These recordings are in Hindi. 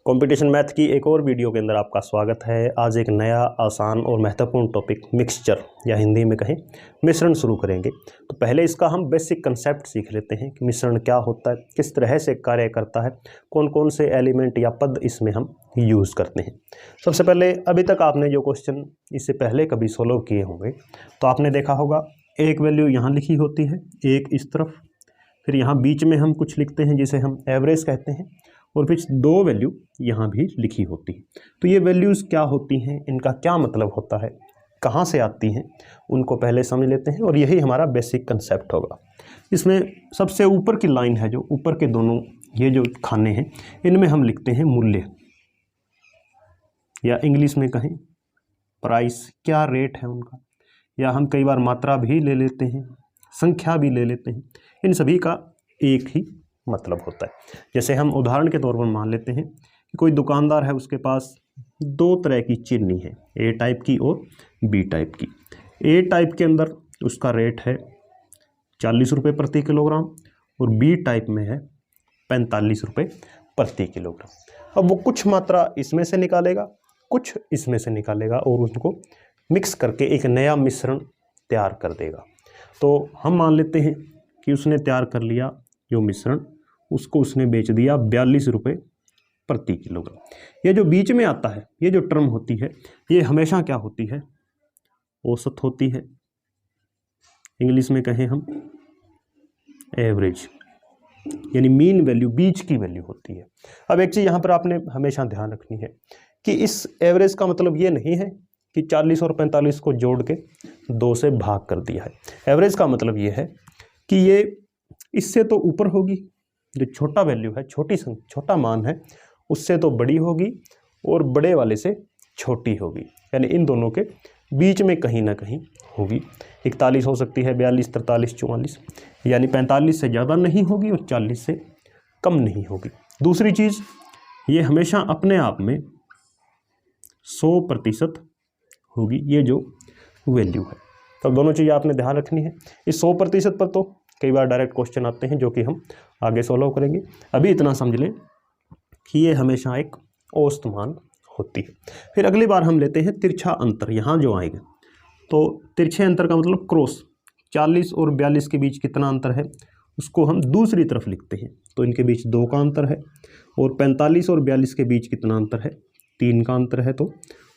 कंपटीशन मैथ की एक और वीडियो के अंदर आपका स्वागत है। आज एक नया आसान और महत्वपूर्ण टॉपिक मिक्सचर या हिंदी में कहें मिश्रण शुरू करेंगे। तो पहले इसका हम बेसिक कंसेप्ट सीख लेते हैं कि मिश्रण क्या होता है, किस तरह से कार्य करता है, कौन कौन से एलिमेंट या पद इसमें हम यूज़ करते हैं। सबसे पहले अभी तक आपने जो क्वेश्चन इससे पहले कभी सोल्व किए होंगे तो आपने देखा होगा एक वैल्यू यहाँ लिखी होती है, एक इस तरफ, फिर यहाँ बीच में हम कुछ लिखते हैं जिसे हम एवरेज कहते हैं, और फिर दो वैल्यू यहाँ भी लिखी होती है। तो ये वैल्यूज़ क्या होती हैं, इनका क्या मतलब होता है, कहाँ से आती हैं, उनको पहले समझ लेते हैं और यही हमारा बेसिक कंसेप्ट होगा। इसमें सबसे ऊपर की लाइन है, जो ऊपर के दोनों ये जो खाने हैं, इनमें हम लिखते हैं मूल्य, या इंग्लिश में कहें प्राइस, क्या रेट है उनका, या हम कई बार मात्रा भी ले लेते हैं, संख्या भी ले लेते हैं। इन सभी का एक ही मतलब होता है। जैसे हम उदाहरण के तौर पर मान लेते हैं कि कोई दुकानदार है, उसके पास दो तरह की चीनी है, ए टाइप की और बी टाइप की। ए टाइप के अंदर उसका रेट है 40 रुपये प्रति किलोग्राम और बी टाइप में है 45 रुपये प्रति किलोग्राम। अब वो कुछ मात्रा इसमें से निकालेगा, कुछ इसमें से निकालेगा और उसको मिक्स करके एक नया मिश्रण तैयार कर देगा। तो हम मान लेते हैं कि उसने तैयार कर लिया जो मिश्रण, उसको उसने बेच दिया 42 रुपये प्रति किलोग्राम। ये जो बीच में आता है, ये जो टर्म होती है, ये हमेशा क्या होती है, औसत होती है। इंग्लिश में कहें हम एवरेज, यानी मीन वैल्यू, बीच की वैल्यू होती है। अब एक चीज़ यहाँ पर आपने हमेशा ध्यान रखनी है कि इस एवरेज का मतलब ये नहीं है कि 40 और 45 को जोड़ के 2 से भाग कर दिया है। एवरेज का मतलब ये है कि ये इससे तो ऊपर होगी, जो छोटा वैल्यू है, छोटा मान है, उससे तो बड़ी होगी और बड़े वाले से छोटी होगी, यानी इन दोनों के बीच में कहीं ना कहीं होगी। 41 हो सकती है, 42, 43, 44, यानी 45 से ज़्यादा नहीं होगी और 40 से कम नहीं होगी। दूसरी चीज़, ये हमेशा अपने आप में 100% होगी, ये जो वैल्यू है। तो दोनों चीज़ें आपने ध्यान रखनी है। इस 100% पर तो कई बार डायरेक्ट क्वेश्चन आते हैं जो कि हम आगे सॉल्व करेंगे। अभी इतना समझ लें कि ये हमेशा एक औसत मान होती है। फिर अगली बार हम लेते हैं तिरछा अंतर, यहाँ जो आएगा तो तिरछे अंतर का मतलब क्रॉस, 40 और 42 के बीच कितना अंतर है उसको हम दूसरी तरफ लिखते हैं, तो इनके बीच 2 का अंतर है। और 45 और 42 के बीच कितना अंतर है, 3 का अंतर है, तो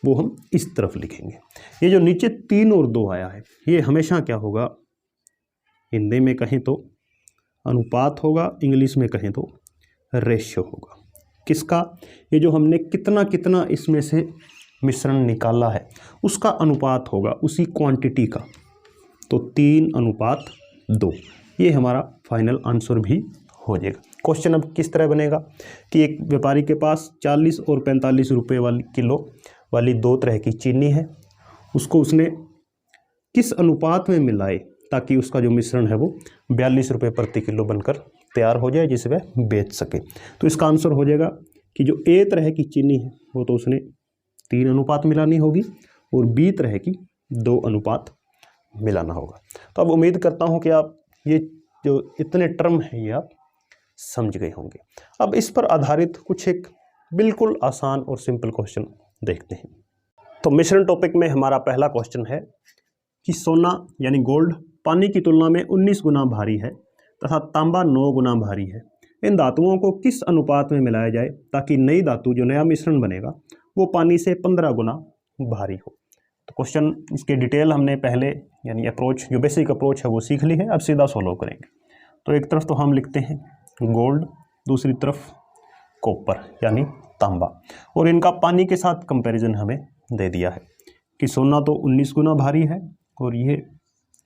वो हम इस तरफ लिखेंगे। ये जो नीचे 3 और 2 आया है, ये हमेशा क्या होगा, हिंदी में कहें तो अनुपात होगा, इंग्लिश में कहें तो रेशियो होगा। किसका, ये जो हमने कितना कितना इसमें से मिश्रण निकाला है उसका अनुपात होगा, उसी क्वांटिटी का। तो 3:2 ये हमारा फाइनल आंसर भी हो जाएगा। क्वेश्चन अब किस तरह बनेगा कि एक व्यापारी के पास 40 और 45 रुपये वाली किलो वाली 2 तरह की चीनी है, उसको उसने किस अनुपात में मिलाए ताकि उसका जो मिश्रण है वो 42 रुपये प्रति किलो बनकर तैयार हो जाए, जिसे वह बेच सके। तो इसका आंसर हो जाएगा कि जो ए तरह की चीनी है वो तो उसने 3 अनुपात मिलानी होगी और बी तरह की 2 अनुपात मिलाना होगा। तो अब उम्मीद करता हूँ कि आप ये जो इतने टर्म हैं ये आप समझ गए होंगे। अब इस पर आधारित कुछ एक बिल्कुल आसान और सिंपल क्वेश्चन देखते हैं। तो मिश्रण टॉपिक में हमारा पहला क्वेश्चन है कि सोना यानी गोल्ड पानी की तुलना में 19 गुना भारी है तथा तांबा 9 गुना भारी है। इन धातुओं को किस अनुपात में मिलाया जाए ताकि नई धातु, जो नया मिश्रण बनेगा, वो पानी से 15 गुना भारी हो। तो क्वेश्चन इसके डिटेल हमने पहले, यानी अप्रोच, जो बेसिक अप्रोच है वो सीख ली है। अब सीधा सोल्व करेंगे। तो एक तरफ तो हम लिखते हैं गोल्ड, दूसरी तरफ कॉपर यानी तांबा, और इनका पानी के साथ कंपेरिजन हमें दे दिया है कि सोना तो 19 गुना भारी है और ये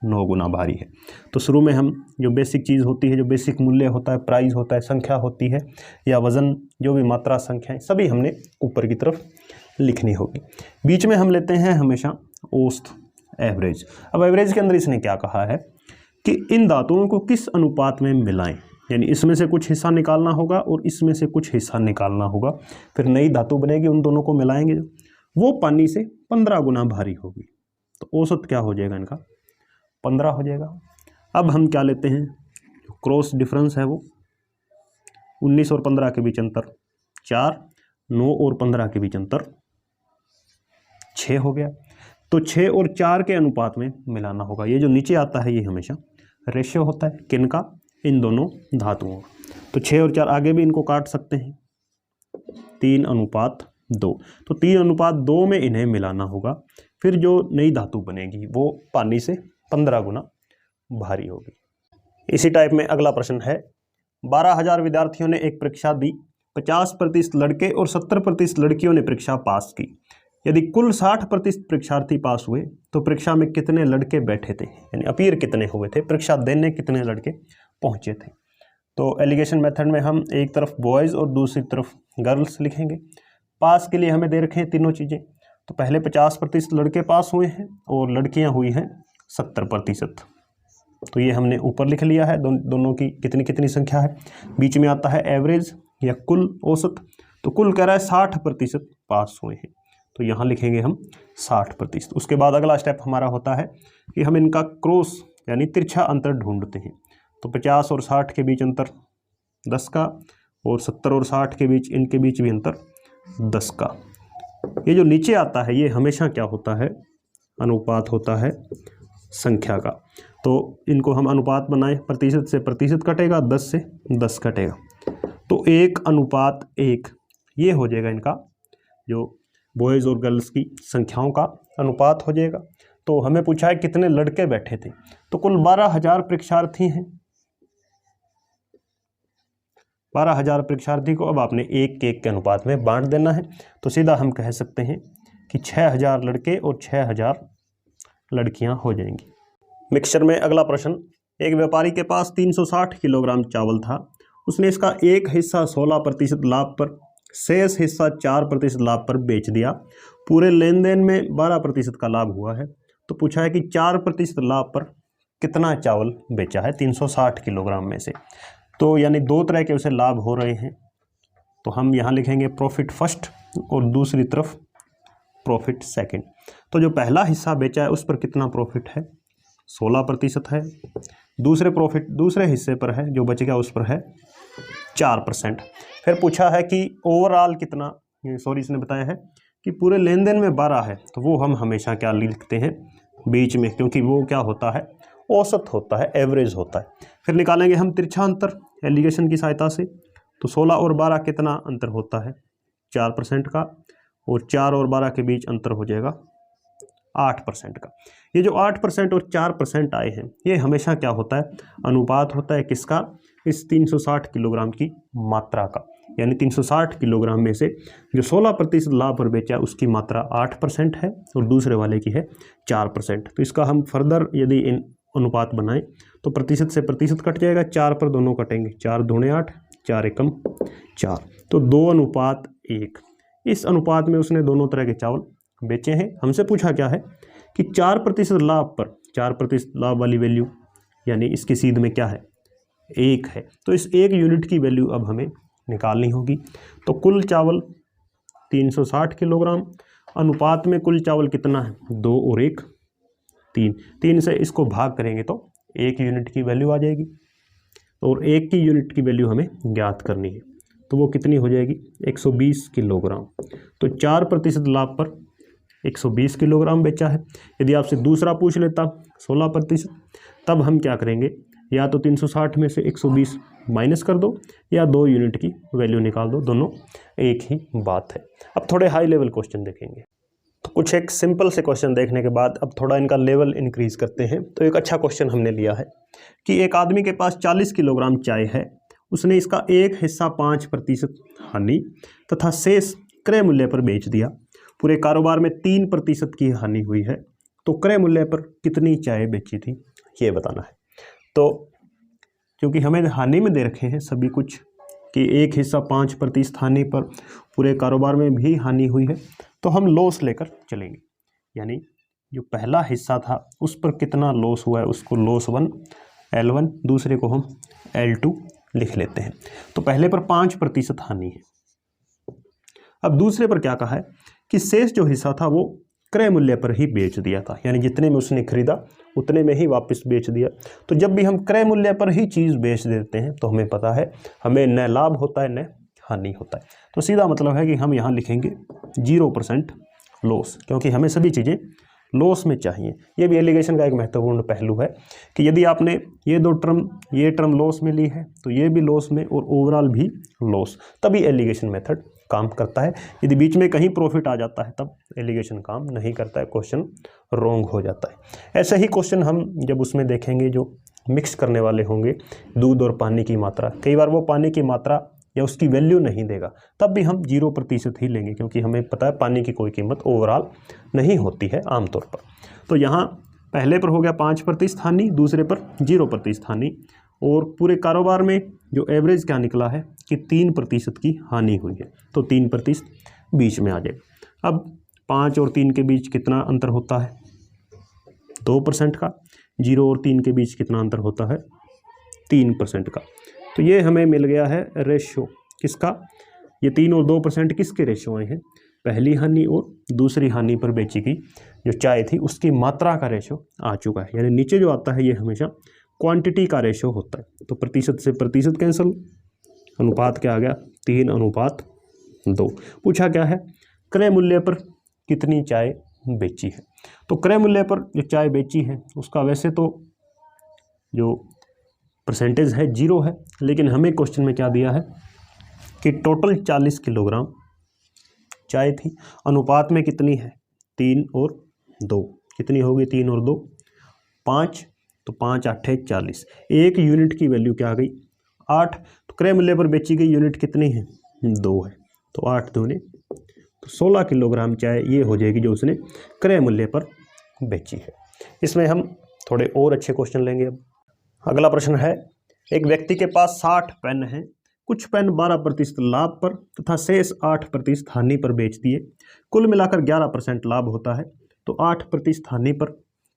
9 गुना भारी है। तो शुरू में हम जो बेसिक चीज़ होती है, जो बेसिक मूल्य होता है, प्राइस होता है, संख्या होती है या वज़न, जो भी मात्रा, संख्याएं, सभी हमने ऊपर की तरफ लिखनी होगी। बीच में हम लेते हैं हमेशा औसत, एवरेज। अब एवरेज के अंदर इसने क्या कहा है कि इन धातुओं को किस अनुपात में मिलाएं, यानी इसमें से कुछ हिस्सा निकालना होगा और इसमें से कुछ हिस्सा निकालना होगा, फिर नई धातु बनेगी, उन दोनों को मिलाएंगे, वो पानी से 15 गुना भारी होगी। तो औसत क्या हो जाएगा इनका, 15 हो जाएगा। अब हम क्या लेते हैं, क्रॉस डिफरेंस है वो 19 और 15 के बीच अंतर 4, 9 और 15 के बीच अंतर 6 हो गया। तो 6 और 4 के अनुपात में मिलाना होगा। ये जो नीचे आता है ये हमेशा रेशियो होता है, किनका? इन दोनों धातुओं। तो 6 और 4 आगे भी इनको काट सकते हैं, 3:2। तो 3:2 में इन्हें मिलाना होगा। फिर जो नई धातु बनेगी वो पानी से 15 गुना भारी होगी। इसी टाइप में अगला प्रश्न है, 12,000 विद्यार्थियों ने एक परीक्षा दी, 50% लड़के और 70% लड़कियों ने परीक्षा पास की। यदि कुल 60% परीक्षार्थी पास हुए तो परीक्षा में कितने लड़के बैठे थे, यानी अपीयर कितने हुए थे, परीक्षा देने कितने लड़के पहुंचे थे। तो एलिगेशन मेथड में हम एक तरफ बॉयज़ और दूसरी तरफ गर्ल्स लिखेंगे। पास के लिए हमें दे रखे हैं तीनों चीज़ें। तो पहले 50% लड़के पास हुए हैं और लड़कियां हुई हैं 70%। तो ये हमने ऊपर लिख लिया है, दोनों की कितनी कितनी संख्या है। बीच में आता है एवरेज या कुल औसत। तो कुल कह रहा है 60% पास हुए हैं, तो यहाँ लिखेंगे हम 60%। उसके बाद अगला स्टेप हमारा होता है कि हम इनका क्रॉस यानी तिरछा अंतर ढूंढते हैं। तो 50 और 60 के बीच अंतर 10 का, और 70 और 60 के बीच, इनके बीच भी अंतर 10 का। ये जो नीचे आता है ये हमेशा क्या होता है? अनुपात होता है संख्या का। तो इनको हम अनुपात बनाएं, प्रतिशत से प्रतिशत कटेगा, 10 से 10 कटेगा, तो 1:1 ये हो जाएगा इनका जो बॉयज़ और गर्ल्स की संख्याओं का अनुपात हो जाएगा। तो हमें पूछा है कितने लड़के बैठे थे, तो कुल 12,000 परीक्षार्थी हैं। 12,000 परीक्षार्थी को अब आपने 1 के अनुपात में बांट देना है। तो सीधा हम कह सकते हैं कि 6,000 लड़के और 6,000 लड़कियां हो जाएंगी। मिक्सचर में अगला प्रश्न, एक व्यापारी के पास 360 किलोग्राम चावल था। उसने इसका एक हिस्सा 16% लाभ पर, शेष हिस्सा 4% लाभ पर बेच दिया। पूरे लेन देन में 12% का लाभ हुआ है। तो पूछा है कि 4% लाभ पर कितना चावल बेचा है 360 किलोग्राम में से। तो यानी दो तरह के उसे लाभ हो रहे हैं। तो हम यहाँ लिखेंगे प्रॉफिट फर्स्ट और दूसरी तरफ प्रॉफिट सेकंड। तो जो पहला हिस्सा बेचा है उस पर कितना प्रॉफिट है? 16% है। दूसरे हिस्से पर है जो बच गया उस पर है 4%। फिर पूछा है कि ओवरऑल कितना, इसने बताया है कि पूरे लेन देन में 12 है। तो वो हम हमेशा क्या लिखते हैं? बीच में, क्योंकि वो क्या होता है? औसत होता है, एवरेज होता है। फिर निकालेंगे हम तिरछा अंतर एलिगेशन की सहायता से। तो 16 और 12 कितना अंतर होता है? 4% का, और 4 और 12 के बीच अंतर हो जाएगा 8% का। ये जो 8% और 4% आए हैं ये हमेशा क्या होता है? अनुपात होता है किसका? इस 360 किलोग्राम की मात्रा का। यानी 360 किलोग्राम में से जो 16% लाभ पर बेचा उसकी मात्रा 8% है और दूसरे वाले की है 4%। तो इसका हम फर्दर यदि इन अनुपात बनाएं तो प्रतिशत से प्रतिशत कट जाएगा, 4 पर दोनों कटेंगे, 4 दूने 8, 4 एकम 4, तो 2:1। इस अनुपात में उसने दोनों तरह के चावल बेचे हैं। हमसे पूछा क्या है कि 4% लाभ पर, 4% लाभ वाली वैल्यू यानी इसकी सीध में क्या है? 1 है। तो इस 1 यूनिट की वैल्यू अब हमें निकालनी होगी। तो कुल चावल 360 किलोग्राम, अनुपात में कुल चावल कितना है? 2 और 1 3। 3 से इसको भाग करेंगे तो 1 यूनिट की वैल्यू आ जाएगी, और 1 की यूनिट की वैल्यू हमें ज्ञात करनी है। तो वो कितनी हो जाएगी? 120 किलोग्राम। तो 4% लाभ पर 120 किलोग्राम बेचा है। यदि आपसे दूसरा पूछ लेता 16%, तब हम क्या करेंगे? या तो 360 में से 120 माइनस कर दो या 2 यूनिट की वैल्यू निकाल दो, दोनों एक ही बात है। अब थोड़े हाई लेवल क्वेश्चन देखेंगे। तो कुछ एक सिंपल से क्वेश्चन देखने के बाद अब थोड़ा इनका लेवल इंक्रीज करते हैं। तो एक अच्छा क्वेश्चन हमने लिया है कि एक आदमी के पास 40 किलोग्राम चाय है। उसने इसका एक हिस्सा 5% हानि तथा शेष क्रय मूल्य पर बेच दिया। पूरे कारोबार में 3% की हानि हुई है। तो क्रय मूल्य पर कितनी चाय बेची थी ये बताना है। तो क्योंकि हमें हानि में दे रखे हैं सभी कुछ कि एक हिस्सा 5% हानि पर पूरे कारोबार में भी हानि हुई है, तो हम लॉस लेकर चलेंगे। यानी जो पहला हिस्सा था उस पर कितना लॉस हुआ है उसको लॉस 1 L1, दूसरे को हम L2 लिख लेते हैं। तो पहले पर 5% हानि है। अब दूसरे पर क्या कहा है कि शेष जो हिस्सा था वो क्रय मूल्य पर ही बेच दिया था, यानी जितने में उसने खरीदा उतने में ही वापस बेच दिया। तो जब भी हम क्रय मूल्य पर ही चीज़ बेच देते हैं तो हमें पता है हमें न लाभ होता है न हानि होता है। तो सीधा मतलब है कि हम यहाँ लिखेंगे 0% लॉस, क्योंकि हमें सभी चीज़ें लॉस में चाहिए। ये भी एलिगेशन का एक महत्वपूर्ण पहलू है कि यदि आपने ये टर्म लॉस में ली है तो ये भी लॉस में और ओवरऑल भी लॉस, तभी एलिगेशन मेथड काम करता है। यदि बीच में कहीं प्रॉफिट आ जाता है तब एलिगेशन काम नहीं करता है, क्वेश्चन रॉन्ग हो जाता है। ऐसे ही क्वेश्चन हम जब उसमें देखेंगे जो मिक्स करने वाले होंगे दूध और पानी की मात्रा, कई बार वो पानी की मात्रा या उसकी वैल्यू नहीं देगा, तब भी हम 0% ही लेंगे, क्योंकि हमें पता है पानी की कोई कीमत ओवरऑल नहीं होती है आमतौर पर। तो यहाँ पहले पर हो गया 5% हानि, दूसरे पर 0% हानि, और पूरे कारोबार में जो एवरेज क्या निकला है कि 3% की हानि हुई है। तो 3% बीच में आ जाएगा। अब 5 और 3 के बीच कितना अंतर होता है? 2% का। 0 और 3 के बीच कितना अंतर होता है? 3% का। तो ये हमें मिल गया है रेशो किसका? ये 3 और 2% किसके रेशो आए हैं? पहली हानि और दूसरी हानि पर बेची गई जो चाय थी उसकी मात्रा का रेशो आ चुका है। यानी नीचे जो आता है ये हमेशा क्वांटिटी का रेशो होता है। तो प्रतिशत से प्रतिशत कैंसिल, अनुपात क्या आ गया? 3:2। पूछा क्या है? क्रय मूल्य पर कितनी चाय बेची है। तो क्रय मूल्य पर जो चाय बेची है उसका वैसे तो जो परसेंटेज है 0 है, लेकिन हमें क्वेश्चन में क्या दिया है कि टोटल 40 किलोग्राम चाय थी, अनुपात में कितनी है? 3 और 2। कितनी होगी? 3 और 2 5, तो 5 8 40। एक यूनिट की वैल्यू क्या आ गई? 8। तो क्रय मूल्य पर बेची गई यूनिट कितनी है? 2 है। तो 8 दूने तो 16 किलोग्राम चाय ये हो जाएगी जो उसने क्रय मूल्य पर बेची है। इसमें हम थोड़े और अच्छे क्वेश्चन लेंगे। अब अगला प्रश्न है, एक व्यक्ति के पास 60 पेन हैं, कुछ पेन 12% लाभ पर तथा शेष 8% हानि पर बेच दिए, कुल मिलाकर 11% लाभ होता है, तो 8% हानि पर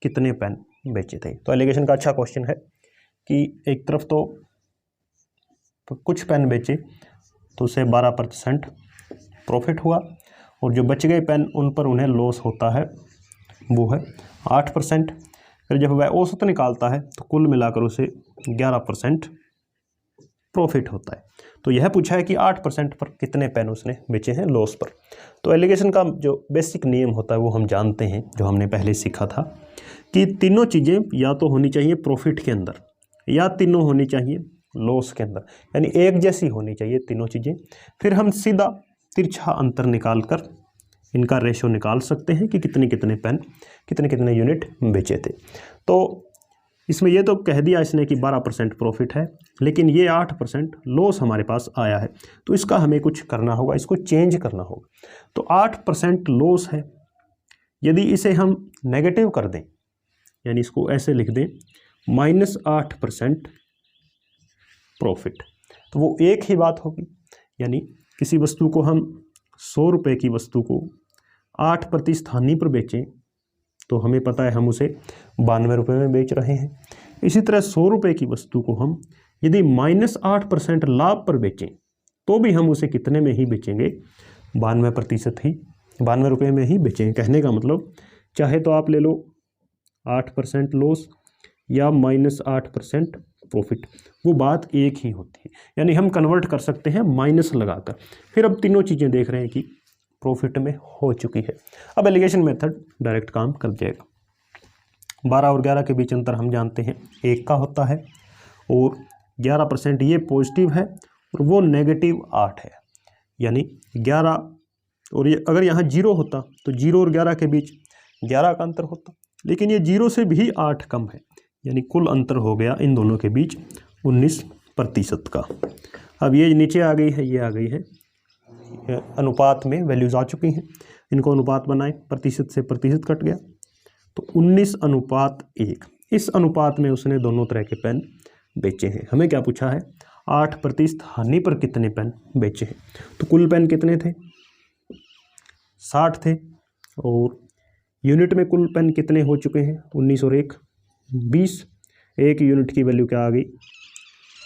कितने पेन बेचे थे। तो एलिगेशन का अच्छा क्वेश्चन है कि एक तरफ तो कुछ पेन बेचे तो उससे 12% प्रॉफिट हुआ, और जो बच गए पेन उन पर उन्हें लॉस होता है, वो है 8%। फिर जब वह औसत निकालता है तो कुल मिलाकर उसे 11% प्रॉफिट होता है। तो यह पूछा है कि 8% पर कितने पेन उसने बेचे हैं लॉस पर। तो एलिगेशन का जो बेसिक नियम होता है वो हम जानते हैं, जो हमने पहले सीखा था कि तीनों चीज़ें या तो होनी चाहिए प्रॉफिट के अंदर या तीनों होनी चाहिए लॉस के अंदर, यानी एक जैसी होनी चाहिए तीनों चीज़ें। फिर हम सीधा तिरछा अंतर निकाल कर इनका रेशो निकाल सकते हैं कि कितने कितने पेन कितने कितने यूनिट बेचे थे। तो इसमें ये तो कह दिया इसने कि 12% प्रॉफिट है, लेकिन ये 8% लॉस हमारे पास आया है, तो इसका हमें कुछ करना होगा, इसको चेंज करना होगा। तो 8% लॉस है, यदि इसे हम नेगेटिव कर दें, यानी इसको ऐसे लिख दें -8% प्रॉफिट, तो वो एक ही बात होगी। यानी किसी वस्तु को हम 100 रुपये की वस्तु को 8% हानि पर बेचें तो हमें पता है हम उसे 92 रुपये में बेच रहे हैं। इसी तरह 100 रुपये की वस्तु को हम यदि -8% लाभ पर बेचें तो भी हम उसे कितने में ही बेचेंगे? 92% ही, 92 रुपये में ही बेचेंगे। कहने का मतलब चाहे तो आप ले लो 8% लॉस या -8% प्रॉफिट, वो बात एक ही होती है। यानी हम कन्वर्ट कर सकते हैं माइनस लगाकर। फिर अब तीनों चीज़ें देख रहे हैं कि प्रॉफिट में हो चुकी है। अब एलिगेशन मेथड डायरेक्ट काम कर जाएगा। 12 और 11 के बीच अंतर हम जानते हैं 1 का होता है, और 11% ये पॉजिटिव है और वो नेगेटिव 8 है। यानी 11 और ये अगर यहाँ 0 होता तो 0 और 11 के बीच 11 का अंतर होता, लेकिन ये 0 से भी 8 कम है, यानी कुल अंतर हो गया इन दोनों के बीच 19% का। अब ये नीचे आ गई है, ये आ गई है अनुपात में वैल्यूज आ चुकी हैं, इनको अनुपात बनाए, प्रतिशत से प्रतिशत कट गया तो 19:1। इस अनुपात में उसने दोनों तरह के पेन बेचे हैं। हमें क्या पूछा है? 8% हानि पर कितने पेन बेचे हैं। तो कुल पेन कितने थे? 60 थे, और यूनिट में कुल पेन कितने हो चुके हैं? 19 और 1 20। एक यूनिट की वैल्यू क्या आ गई?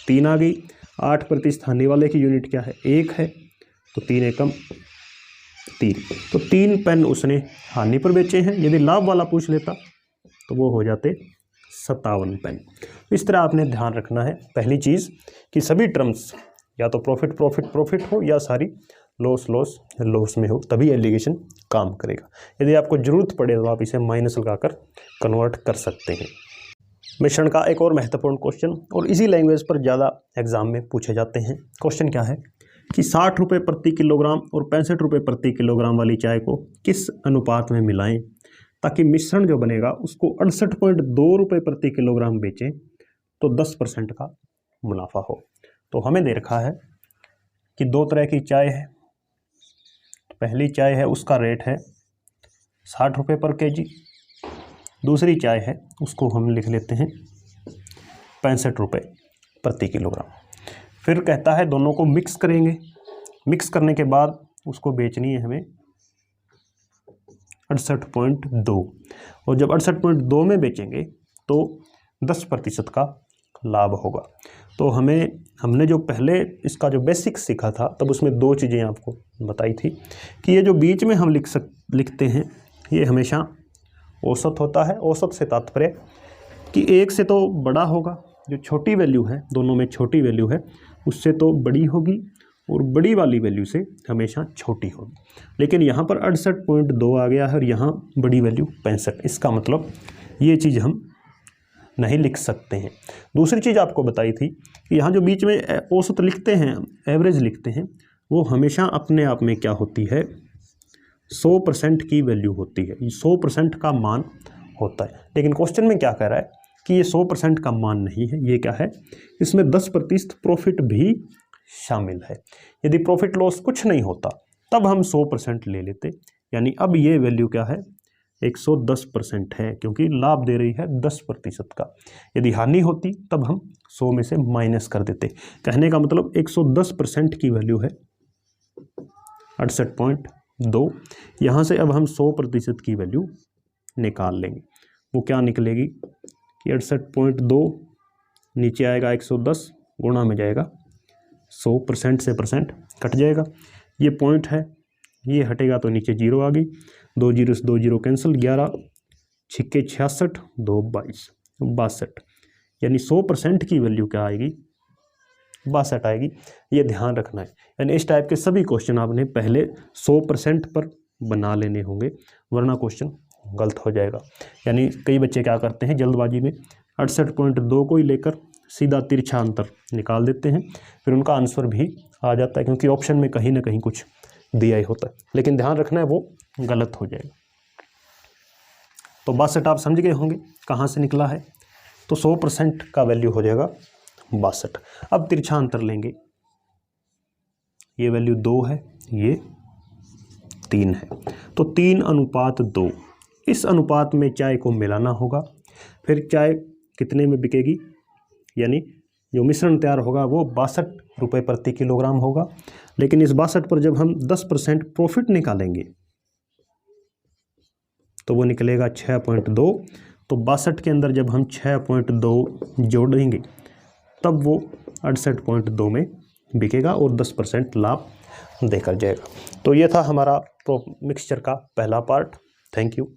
3 आ गई। 8% हानि वाले की यूनिट क्या है? 1 है, तो 3 एकम 3। तो 3 पेन उसने हानि पर बेचे हैं। यदि लाभ वाला पूछ लेता तो वो हो जाते 57 पेन। इस तरह आपने ध्यान रखना है पहली चीज़ कि सभी टर्म्स या तो प्रॉफिट प्रॉफिट प्रॉफिट हो या सारी लॉस लॉस लॉस में हो, तभी एलिगेशन काम करेगा। यदि आपको ज़रूरत पड़े तो आप इसे माइनस लगाकर कन्वर्ट कर सकते हैं। मिश्रण का एक और महत्वपूर्ण क्वेश्चन, और इसी लैंग्वेज पर ज़्यादा एग्जाम में पूछे जाते हैं। क्वेश्चन क्या है कि 60 रुपये प्रति किलोग्राम और 65 रुपये प्रति किलोग्राम वाली चाय को किस अनुपात में मिलाएं ताकि मिश्रण जो बनेगा उसको 68.2 रुपये प्रति किलोग्राम बेचें तो 10% का मुनाफा हो। तो हमें दे रखा है कि दो तरह की चाय है। पहली चाय है उसका रेट है 60 रुपये पर केजी, दूसरी चाय है उसको हम लिख लेते हैं 65 रुपये प्रति किलोग्राम। फिर कहता है दोनों को मिक्स करेंगे, मिक्स करने के बाद उसको बेचनी है हमें 68.2, और जब 68.2 में बेचेंगे तो 10% का लाभ होगा। तो हमने जो पहले इसका जो बेसिक सीखा था तब उसमें दो चीज़ें आपको बताई थी कि ये जो बीच में हम लिखते हैं ये हमेशा औसत होता है। औसत से तात्पर्य कि एक से तो बड़ा होगा, जो छोटी वैल्यू है, दोनों में छोटी वैल्यू है उससे तो बड़ी होगी और बड़ी वाली वैल्यू से हमेशा छोटी होगी। लेकिन यहाँ पर 68.2 आ गया है और यहाँ बड़ी वैल्यू 65, इसका मतलब ये चीज़ हम नहीं लिख सकते हैं। दूसरी चीज़ आपको बताई थी कि यहाँ जो बीच में औसत लिखते हैं, एवरेज लिखते हैं, वो हमेशा अपने आप में क्या होती है 100% की वैल्यू होती है, 100% का मान होता है। लेकिन क्वेश्चन में क्या कह रहा है कि ये 100% का मान नहीं है, ये क्या है, इसमें 10% प्रॉफिट भी शामिल है। यदि प्रॉफिट लॉस कुछ नहीं होता तब हम 100% ले लेते, यानी अब ये वैल्यू क्या है 110% है, क्योंकि लाभ दे रही है 10% का। यदि हानि होती तब हम 100 में से माइनस कर देते। कहने का मतलब 110% की वैल्यू है 68.2। यहाँ से अब हम 100% की वैल्यू निकाल लेंगे। वो क्या निकलेगी कि 68.2 नीचे आएगा 110, गुणा में जाएगा 100%, से परसेंट कट जाएगा, ये पॉइंट है, ये हटेगा तो नीचे जीरो आ गई, 2 जीरो से 2 जीरो कैंसिल, 11 छिक्के 66, 2 22, 62, यानी 100% की वैल्यू क्या आएगी 62 आएगी। ये ध्यान रखना है। यानी इस टाइप के सभी क्वेश्चन आपने पहले 100% पर बना लेने होंगे, वरना क्वेश्चन गलत हो जाएगा। यानी कई बच्चे क्या करते हैं जल्दबाजी में 68.2 को ही लेकर सीधा तिरछा अंतर निकाल देते हैं, फिर उनका आंसर भी आ जाता है, क्योंकि ऑप्शन में कहीं ना कहीं कुछ दिया ही होता है। लेकिन ध्यान रखना है वो गलत हो जाएगा। तो 62 आप समझ गए होंगे कहाँ से निकला है, तो 100% का वैल्यू हो जाएगा 62। अब तिरछा अंतर लेंगे, ये वैल्यू 2 है, ये 3 है, तो 3:2, इस अनुपात में चाय को मिलाना होगा। फिर चाय कितने में बिकेगी, यानी जो मिश्रण तैयार होगा वो 62 रुपये प्रति किलोग्राम होगा। लेकिन इस 62 पर जब हम 10% प्रॉफिट निकालेंगे तो वो निकलेगा 6.2। तो 62 के अंदर जब हम 6.2 जोड़ेंगे तब वो 68.2 में बिकेगा और 10% लाभ देकर जाएगा। तो ये था हमारा मिक्सचर का पहला पार्ट। Thank you.